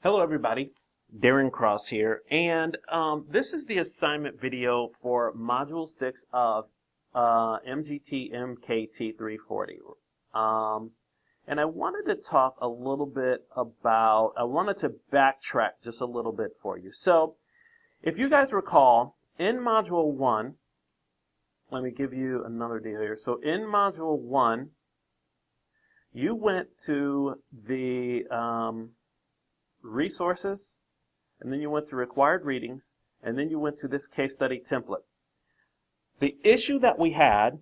Hello everybody, Darren Cross here, and this is the assignment video for Module 6 of mgtmkt340. And I wanted to talk a little bit about, I wanted to backtrack just a little bit for you. So, if you guys recall, in Module 1, let me give you another deal here. So in Module 1, you went to the resources, and then you went to required readings, and then you went to this case study template. The issue that we had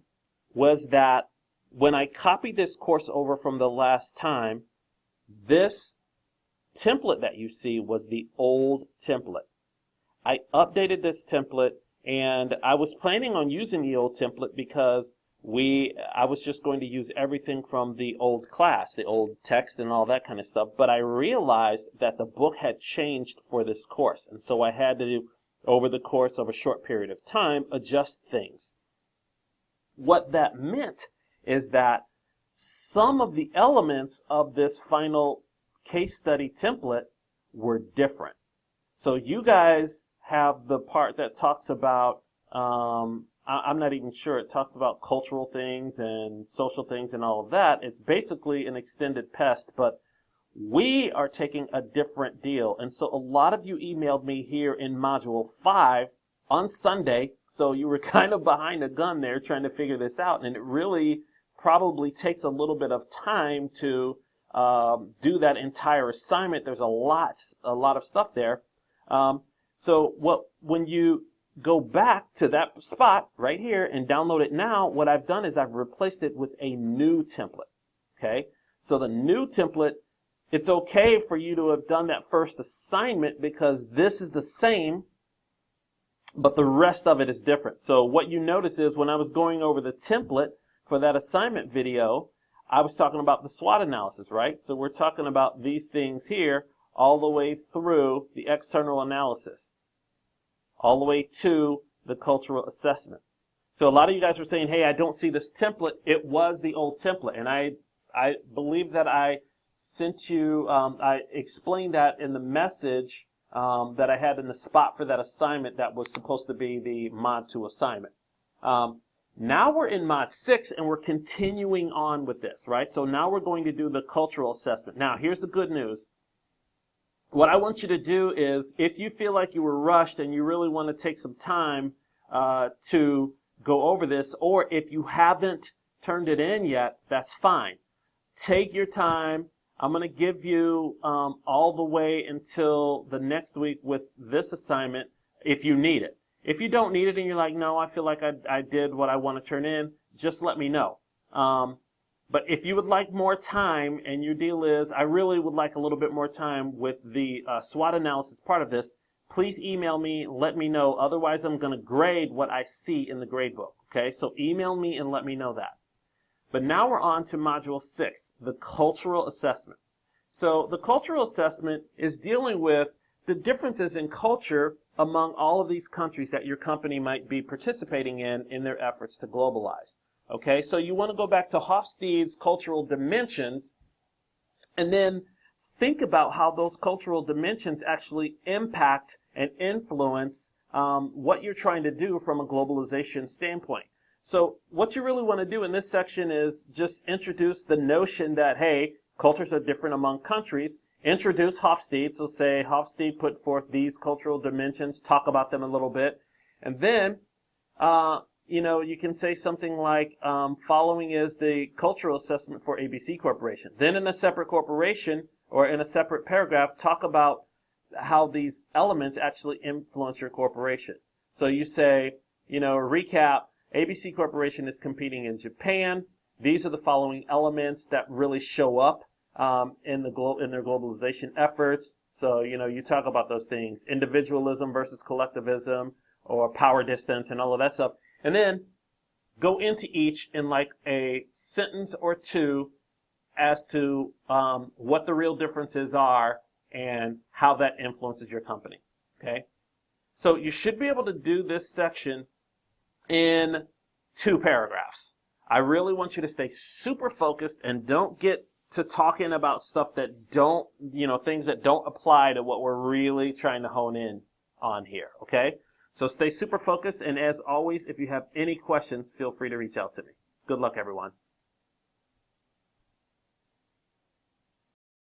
was that when I copied this course over from the last time, this template that you see was the old template. I updated this template, and I was planning on using the old template because I was just going to use everything from the old class, the old text and all that kind of stuff, but I realized that the book had changed for this course, and so I had to, over the course of a short period of time, adjust things. What that meant is that some of the elements of this final case study template were different. So you guys have the part that talks about I'm not even sure. It talks about cultural things and social things and all of that. It's basically an extended pest, but we are taking a different deal. And so a lot of you emailed me here in Module 5 on Sunday, so you were kind of behind a gun there trying to figure this out, and it really probably takes a little bit of time to do that entire assignment. There's a lot of stuff there. When you go back to that spot right here and download it now, what I've done is I've replaced it with a new template. Okay? So the new template, it's okay for you to have done that first assignment because this is the same, but the rest of it is different. So what you notice is when I was going over the template for that assignment video, I was talking about the SWOT analysis, right? So we're talking about these things here all the way through the external analysis, all the way to the cultural assessment. So a lot of you guys were saying, hey, I don't see this template. It was the old template. And I believe that I sent you, I explained that in the message that I had in the spot for that assignment that was supposed to be the Mod 2 assignment. Now we're in Mod 6 and we're continuing on with this, right? So now we're going to do the cultural assessment. Now, here's the good news. What I want you to do is, if you feel like you were rushed and you really want to take some time to go over this, or if you haven't turned it in yet, that's fine. Take your time. I'm going to give you all the way until the next week with this assignment if you need it. If you don't need it and you're like, no, I feel like I did what I want to turn in, just let me know. But if you would like more time, and your deal is, I really would like a little bit more time with the SWOT analysis part of this, please email me, let me know. Otherwise, I'm going to grade what I see in the grade book. Okay, so email me and let me know that. But now we're on to Module 6, the cultural assessment. So the cultural assessment is dealing with the differences in culture among all of these countries that your company might be participating in their efforts to globalize. Okay, so you want to go back to Hofstede's cultural dimensions and then think about how those cultural dimensions actually impact and influence what you're trying to do from a globalization standpoint. So what you really want to do in this section is just introduce the notion that, hey, cultures are different among countries. Introduce Hofstede, so say Hofstede put forth these cultural dimensions, talk about them a little bit, and then you can say something like, following is the cultural assessment for ABC Corporation. Then in a separate corporation, or in a separate paragraph, talk about how these elements actually influence your corporation. So you say, recap, ABC Corporation is competing in Japan. These are the following elements that really show up in their globalization efforts. So, you talk about those things, individualism versus collectivism, or power distance, and all of that stuff. And then go into each in like a sentence or two as to what the real differences are and how that influences your company. Okay? So you should be able to do this section in 2 paragraphs. I really want you to stay super focused and don't get to talking about stuff that don't, things that don't apply to what we're really trying to hone in on here, okay? So stay super focused, and as always, if you have any questions, feel free to reach out to me. Good luck, everyone.